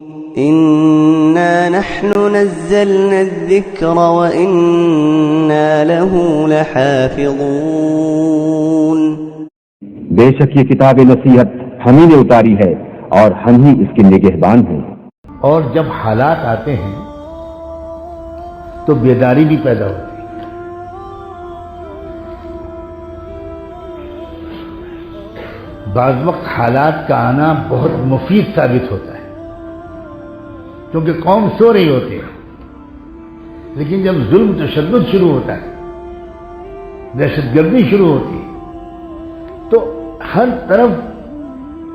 إنا نحن نزلنا الذكر وإنا له لحافظون۔ بے شک یہ کتاب نصیحت ہم ہی نے اتاری ہے اور ہم ہی اس کے نگہبان ہیں۔ اور جب حالات آتے ہیں تو بیداری بھی پیدا ہوتی ہے۔ بعض وقت حالات کا آنا بہت مفید ثابت ہوتا ہے، کیونکہ قوم سو رہی ہوتی ہے، لیکن جب ظلم تشدد شروع ہوتا ہے، دہشت گردی شروع ہوتی ہے، تو ہر طرف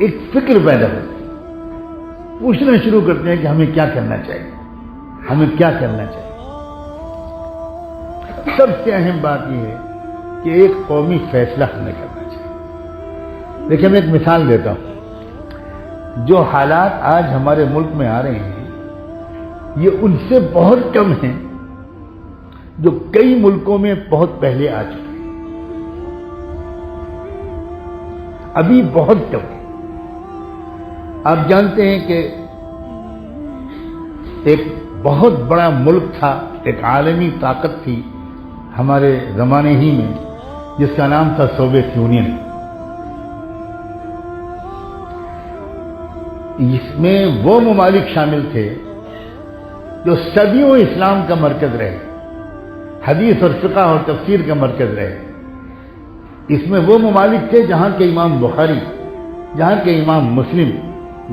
ایک فکر پیدا ہوتی ہے، پوچھنا شروع کرتے ہیں کہ ہمیں کیا کرنا چاہیے، ہمیں کیا کرنا چاہیے۔ سب سے اہم بات یہ ہے کہ ایک قومی فیصلہ ہمیں کرنا چاہیے۔ دیکھیں میں ایک مثال دیتا ہوں، جو حالات آج ہمارے ملک میں آ رہے ہیں یہ ان سے بہت کم ہیں جو کئی ملکوں میں بہت پہلے آ چکے ہیں، ابھی بہت کم ہے۔ آپ جانتے ہیں کہ ایک بہت بڑا ملک تھا، ایک عالمی طاقت تھی ہمارے زمانے ہی میں، جس کا نام تھا سوویت یونین۔ اس میں وہ ممالک شامل تھے جو صدیوں اسلام کا مرکز رہے، حدیث اور فقہ اور تفسیر کا مرکز رہے۔ اس میں وہ ممالک تھے جہاں کے امام بخاری، جہاں کے امام مسلم،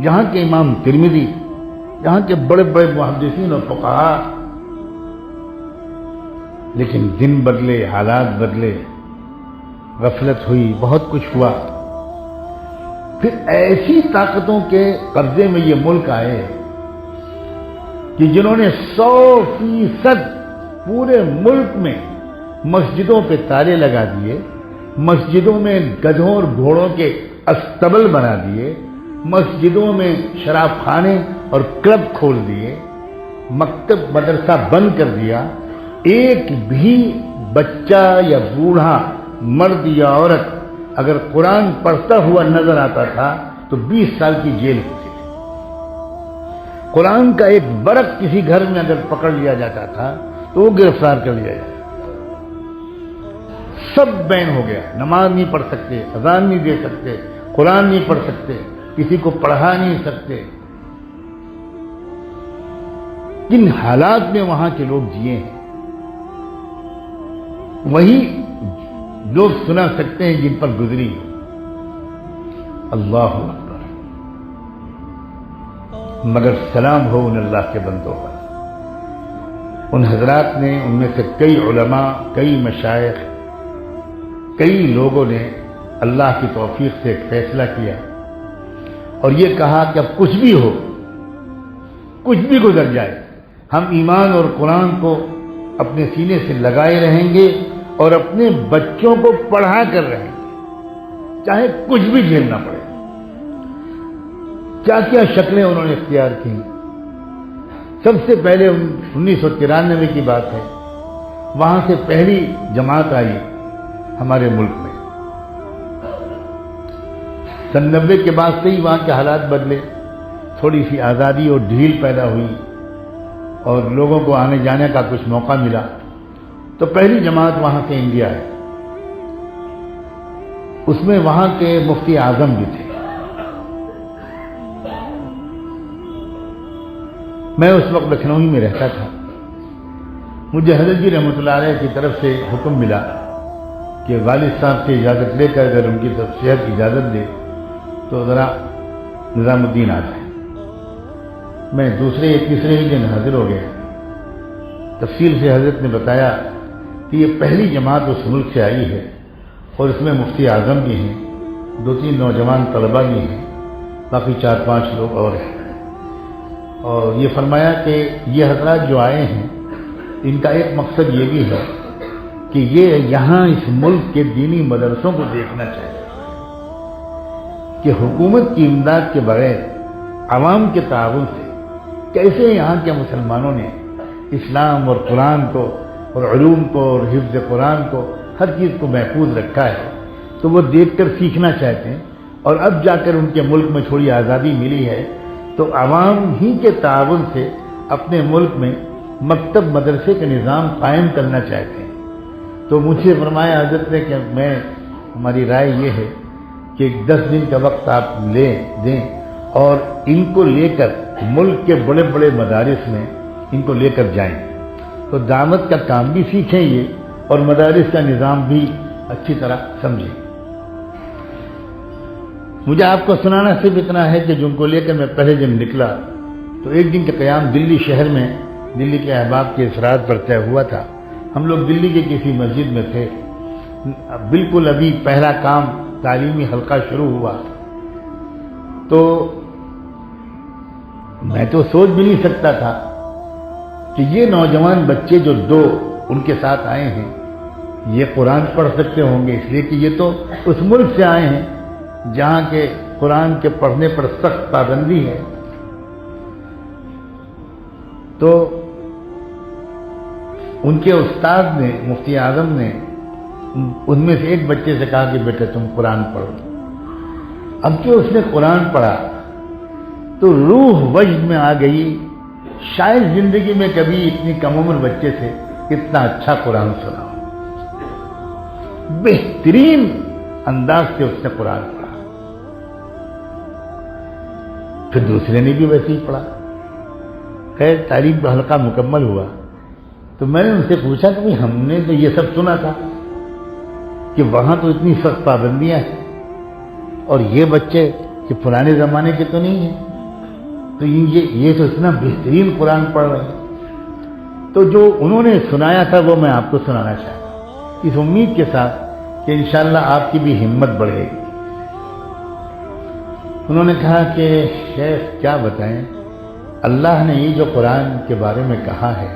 جہاں کے امام ترمذی، جہاں کے بڑے بڑے محدثین اور فقہاء۔ لیکن دن بدلے، حالات بدلے، غفلت ہوئی، بہت کچھ ہوا، پھر ایسی طاقتوں کے قبضے میں یہ ملک آئے کہ جنہوں نے 100% پورے ملک میں مسجدوں پہ تالے لگا دیے، مسجدوں میں گدھوں اور گھوڑوں کے استبل بنا دیے، مسجدوں میں شراب خانے اور کلب کھول دیے، مکتب مدرسہ بند کر دیا۔ ایک بھی بچہ یا بوڑھا، مرد یا عورت اگر قرآن پڑھتا ہوا نظر آتا تھا تو 20 سال کی جیل ہوتی تھی۔ قرآن کا ایک ورق کسی گھر میں اگر پکڑ لیا جاتا تھا تو وہ گرفتار کر لیا جاتا تھا۔ سب بین ہو گیا، نماز نہیں پڑھ سکتے، اذان نہیں دے سکتے، قرآن نہیں پڑھ سکتے، کسی کو پڑھا نہیں سکتے۔ کن حالات میں وہاں کے لوگ جیے ہیں وہی لوگ سنا سکتے ہیں جن پر گزری۔ اللہ اکبر، مگر سلام ہو ان اللہ کے بندوں پر، ان حضرات نے، ان میں سے کئی علماء، کئی مشائخ، کئی لوگوں نے اللہ کی توفیق سے ایک فیصلہ کیا اور یہ کہا کہ اب کچھ بھی ہو، کچھ بھی گزر جائے، ہم ایمان اور قرآن کو اپنے سینے سے لگائے رہیں گے اور اپنے بچوں کو پڑھا کر رہیں گے، چاہے کچھ بھی جھیلنا پڑے۔ کیا کیا شکلیں انہوں نے اختیار کی؟ سب سے پہلے 1993 کی بات ہے، وہاں سے پہلی جماعت آئی ہمارے ملک میں۔ سن 90 کے بعد سے ہی وہاں کے حالات بدلے، تھوڑی سی آزادی اور ڈھیل پیدا ہوئی اور لوگوں کو آنے جانے کا کچھ موقع ملا، تو پہلی جماعت وہاں سے انڈیا ہے۔ اس میں وہاں کے مفتی اعظم بھی تھے۔ میں اس وقت لکھنؤ میں رہتا تھا۔ مجھے حضرت جی رحمۃ اللہ علیہ کی طرف سے حکم ملا کہ والد صاحب سے اجازت لے کر اگر ان کی طرف صحت کی اجازت دے تو ذرا نظام الدین آ جائے۔ میں دوسرے یا تیسرے ہی دن حاضر ہو گیا۔ تفصیل سے حضرت نے بتایا کہ یہ پہلی جماعت اس ملک سے آئی ہے اور اس میں مفتی اعظم بھی ہیں، 2-3 نوجوان طلباء بھی ہیں، باقی 4-5 لوگ اور ہیں۔ اور یہ فرمایا کہ یہ حضرات جو آئے ہیں ان کا ایک مقصد یہ بھی ہے کہ یہ یہاں اس ملک کے دینی مدرسوں کو دیکھنا چاہیے کہ حکومت کی امداد کے بغیر عوام کے تعاون سے کیسے یہاں کے مسلمانوں نے اسلام اور قرآن کو اور علوم کو اور حفظ قرآن کو، ہر چیز کو محفوظ رکھا ہے، تو وہ دیکھ کر سیکھنا چاہتے ہیں۔ اور اب جا کر ان کے ملک میں تھوڑی آزادی ملی ہے تو عوام ہی کے تعاون سے اپنے ملک میں مکتب مدرسے کا نظام قائم کرنا چاہتے ہیں۔ تو مجھ سے فرمایا حضرت نے کہ ہماری رائے یہ ہے کہ 10 دن کا وقت آپ دیں اور ان کو لے کر ملک کے بڑے بڑے مدارس میں ان کو لے کر جائیں، تو دعوت کا کام بھی سیکھیں یہ اور مدارس کا نظام بھی اچھی طرح سمجھیں۔ مجھے آپ کو سنانا صرف اتنا ہے کہ جن کو لے کر میں پہلے دن نکلا تو ایک دن کا قیام دلی شہر میں دلی کے احباب کے اصرار پر طے ہوا تھا۔ ہم لوگ دلی کے کسی مسجد میں تھے، بالکل ابھی پہلا کام تعلیمی حلقہ شروع ہوا، تو میں تو سوچ بھی نہیں سکتا تھا کہ یہ نوجوان بچے جو 2 ان کے ساتھ آئے ہیں یہ قرآن پڑھ سکتے ہوں گے، اس لیے کہ یہ تو اس ملک سے آئے ہیں جہاں کے قرآن کے پڑھنے پر سخت پابندی ہے۔ تو ان کے استاد نے، مفتی اعظم نے ان میں سے ایک بچے سے کہا کہ بیٹا تم قرآن پڑھو۔ اب کہ اس نے قرآن پڑھا تو روح وجد میں آ گئی، شاید زندگی میں کبھی اتنی کم عمر بچے سے اتنا اچھا قرآن سنا، بہترین انداز سے اس نے قرآن پڑھا۔ پھر دوسرے نے بھی ویسے ہی پڑھا۔ خیر تعلیم کا حلقہ مکمل ہوا تو میں نے ان سے پوچھا کہ ہم نے تو یہ سب سنا تھا کہ وہاں تو اتنی سخت پابندیاں ہیں اور یہ بچے کہ پرانے زمانے کے تو نہیں ہیں، تو یہ تو اتنا بہترین قرآن پڑھ رہے ہیں۔ تو جو انہوں نے سنایا تھا وہ میں آپ کو سنانا چاہتا ہوں، اس امید کے ساتھ کہ انشاءاللہ آپ کی بھی ہمت بڑھے گی۔ انہوں نے کہا کہ شیخ کیا بتائیں، اللہ نے یہ جو قرآن کے بارے میں کہا ہے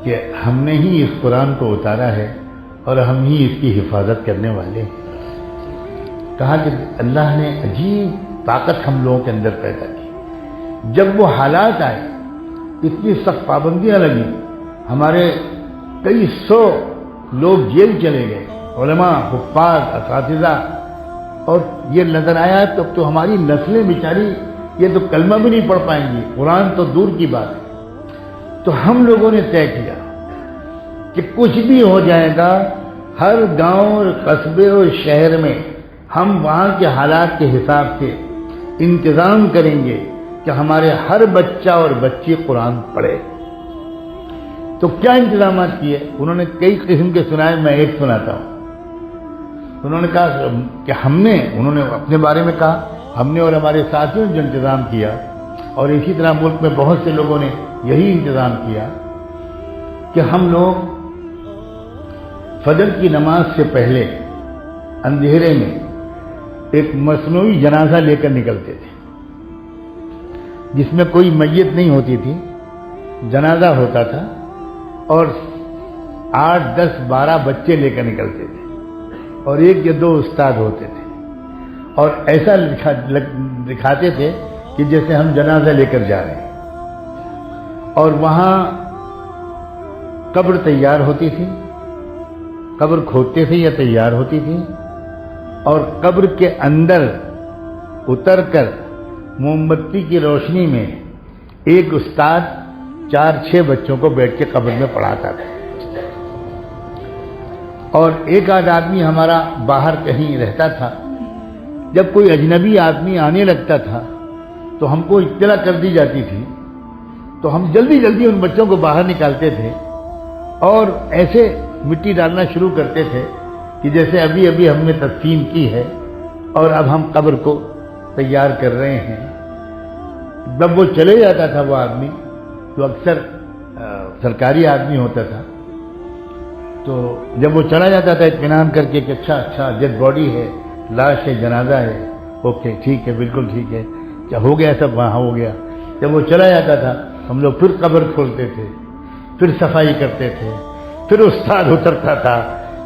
کہ ہم نے ہی اس قرآن کو اتارا ہے اور ہم ہی اس کی حفاظت کرنے والے ہیں۔ کہا کہ اللہ نے عجیب طاقت ہم لوگوں کے اندر پیدا کی، جب وہ حالات آئے اتنی سخت پابندیاں لگی، ہمارے کئی 100 لوگ جیل چلے گئے، علماء، حفاظ، اساتذہ، اور یہ نظر آیا تو ہماری نسلیں بیچاری یہ تو کلمہ بھی نہیں پڑھ پائیں گی، قرآن تو دور کی بات ہے۔ تو ہم لوگوں نے طے کیا کہ کچھ بھی ہو جائے گا، ہر گاؤں اور قصبے اور شہر میں ہم وہاں کے حالات کے حساب سے انتظام کریں گے کہ ہمارے ہر بچہ اور بچی قرآن پڑھے۔ تو کیا انتظامات کیے؟ انہوں نے کئی قسم کے سنائے، میں ایک سناتا ہوں۔ انہوں نے کہا کہ انہوں نے اپنے بارے میں کہا، ہم نے اور ہمارے ساتھیوں نے جو انتظام کیا، اور اسی طرح ملک میں بہت سے لوگوں نے یہی انتظام کیا کہ ہم لوگ فجر کی نماز سے پہلے اندھیرے میں ایک مصنوعی جنازہ لے کر نکلتے تھے، جس میں کوئی میت نہیں ہوتی تھی، جنازہ ہوتا تھا، اور 8، 10، 12 بچے لے کر نکلتے تھے اور 1 یا 2 استاد ہوتے تھے، اور ایسا دکھاتے تھے کہ جیسے ہم جنازہ لے کر جا رہے ہیں، اور وہاں قبر تیار ہوتی تھی، قبر کھودتے تھے یا تیار ہوتی تھی، اور قبر کے اندر اتر کر موم بتی کی روشنی میں ایک استاد 4-6 بچوں کو بیٹھ کے قبر میں پڑھاتا تھا، اور ایک آدھ آدمی ہمارا باہر کہیں رہتا تھا۔ جب کوئی اجنبی آدمی آنے لگتا تھا تو ہم کو اطلاع کر دی جاتی تھی، تو ہم جلدی جلدی ان بچوں کو باہر نکالتے تھے اور ایسے مٹی ڈالنا شروع کرتے تھے کہ جیسے ابھی ابھی ہم نے تدفین کی ہے اور اب ہم قبر کو تیار کر رہے ہیں۔ جب وہ چلے جاتا تھا وہ آدمی، تو اکثر سرکاری آدمی ہوتا تھا، تو جب وہ چلا جاتا تھا اطمینان کر کے کہ اچھا ڈیڈ باڈی ہے، لاش ہے، جنازہ ہے، اوکے ٹھیک ہے، بالکل ٹھیک ہے، کیا ہو گیا سب؟ وہاں ہو گیا۔ جب وہ چلا جاتا تھا ہم لوگ پھر قبر کھولتے تھے، پھر صفائی کرتے تھے، پھر استاد اترتا تھا،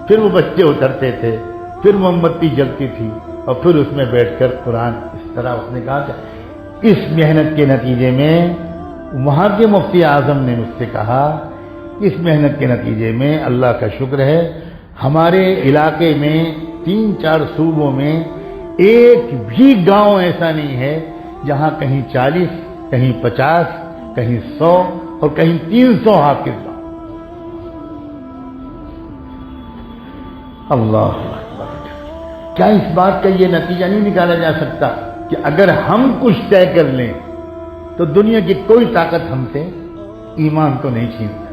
پھر وہ بچے اترتے تھے، پھر موم بتی جلتی تھی، اور پھر اس میں بیٹھ کر قرآن اس طرح اس نے کہا کہ اس محنت کے نتیجے میں وہاں کے مفتی اعظم نے مجھ سے کہا، اس محنت کے نتیجے میں اللہ کا شکر ہے ہمارے علاقے میں 3-4 صوبوں میں ایک بھی گاؤں ایسا نہیں ہے جہاں کہیں 40 کہیں 50 کہیں 100 اور کہیں 300 حافظ ہوں۔ اللہ اکبر! کیا اس بات کا یہ نتیجہ نہیں نکالا جا سکتا کہ اگر ہم کچھ طے کر لیں تو دنیا کی کوئی طاقت ہم سے ایمان کو نہیں چھین سکتی؟